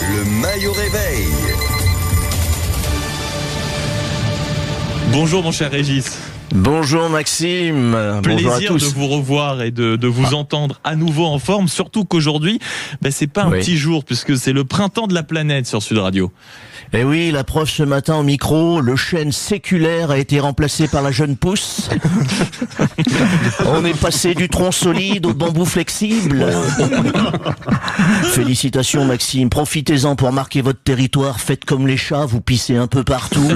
Le Maillot Réveil. Bonjour mon cher Régis. Bonjour Maxime. Bonjour à Plaisir tous. de vous revoir et de vous entendre à nouveau en forme, surtout qu'aujourd'hui, c'est pas un petit jour puisque c'est le printemps de la planète sur Sud Radio. Eh oui, la preuve ce matin au micro, le chêne séculaire a été remplacé par la jeune pousse. On est passé du tronc solide au bambou flexible. Félicitations Maxime, profitez-en pour marquer votre territoire, faites comme les chats, vous pissez un peu partout,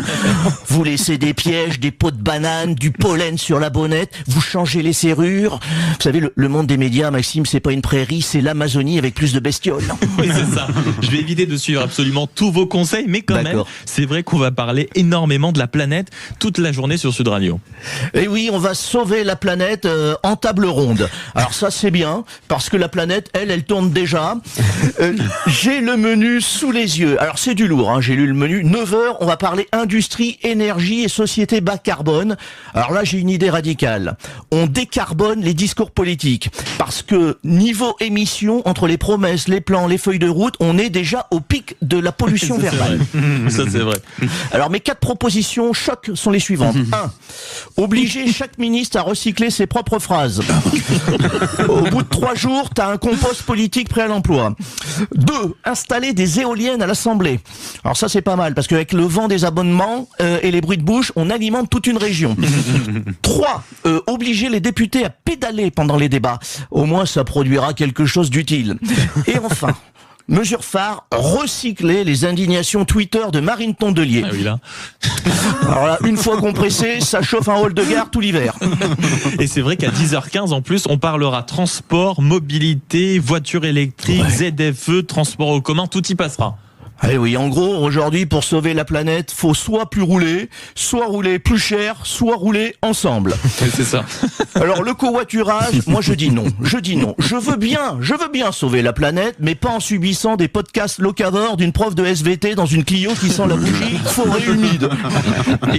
vous laissez des pièges, des pots de banane, du pollen sur la bonnette, vous changez les serrures. Vous savez, le monde des médias, Maxime, c'est pas une prairie, c'est l'Amazonie avec plus de bestioles. Oui, c'est ça. Je vais éviter de suivre absolument tous vos conseils, mais quand même, c'est vrai qu'on va parler énormément de la planète toute la journée sur Sud Radio. Et oui, on va sauver la planète en table ronde. Alors ça, c'est bien, parce que la planète, elle tourne déjà. J'ai le menu sous les yeux. Alors c'est du lourd, hein. J'ai lu le menu. 9h, on va parler industrie, énergie et société bas carbone. Alors là, j'ai une idée radicale. On décarbone les discours politiques. Parce que niveau émissions, entre les promesses, les plans, les feuilles de route, on est déjà au pic de la pollution verbale. Ça, c'est vrai. Alors, mes 4 propositions choc sont les suivantes. 1. Obliger chaque ministre à recycler ses propres phrases. Au bout de 3 jours, t'as un compost politique prêt à l'emploi. 2. Installer des éoliennes à l'Assemblée. Alors ça, c'est pas mal, parce qu'avec le vent des abonnements et les bruits de bouche, on alimente toute une région. 3. Obliger les députés à pédaler pendant les débats. Au moins, ça produira quelque chose d'utile. Et enfin... mesure phare, recycler les indignations Twitter de Marine Tondelier. Ah oui, là. Alors là, une fois compressé, ça chauffe un hall de gare tout l'hiver. Et c'est vrai qu'à 10h15, en plus, on parlera transport, mobilité, voiture électrique, ZFE, transport au commun, tout y passera. Eh oui, en gros, aujourd'hui, pour sauver la planète, faut soit plus rouler, soit rouler plus cher, soit rouler ensemble. C'est ça. Alors, le covoiturage, moi, je dis non. Je dis non. Je veux bien sauver la planète, mais pas en subissant des podcasts locavores d'une prof de SVT dans une Clio qui sent la bougie forêt humide.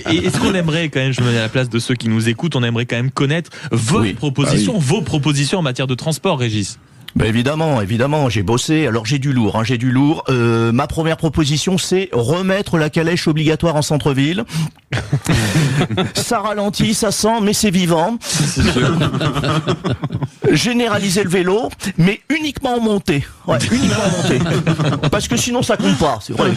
Et est-ce qu'on aimerait quand même, je me mets à la place de ceux qui nous écoutent, on aimerait quand même connaître vos propositions en matière de transport, Régis? Ben évidemment, j'ai bossé, alors j'ai du lourd. Ma première proposition, c'est remettre la calèche obligatoire en centre-ville. Ça ralentit, ça sent, mais c'est vivant. Généraliser le vélo, mais uniquement en montée. Ouais, uniquement en montée. Parce que sinon ça compte pas, c'est vrai.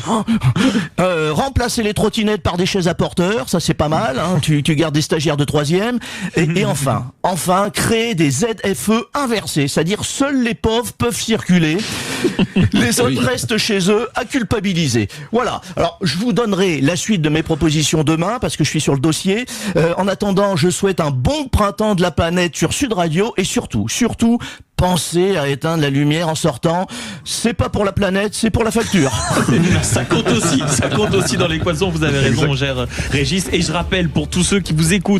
Remplacer les trottinettes par des chaises à porteurs, ça c'est pas mal, hein. Tu gardes des stagiaires de 3e. Et enfin, créer des ZFE inversés, c'est-à-dire seuls les pauvres peuvent circuler, les autres restent chez eux à culpabiliser. Voilà. Alors, je vous donnerai la suite de mes propositions demain parce que je suis sur le dossier. En attendant, je souhaite un bon printemps de la planète sur Sud Radio et surtout, pensez à éteindre la lumière en sortant. C'est pas pour la planète, c'est pour la facture. Ça compte aussi dans l'équation. Vous avez raison, mon cher Régis. Et je rappelle pour tous ceux qui vous écoutent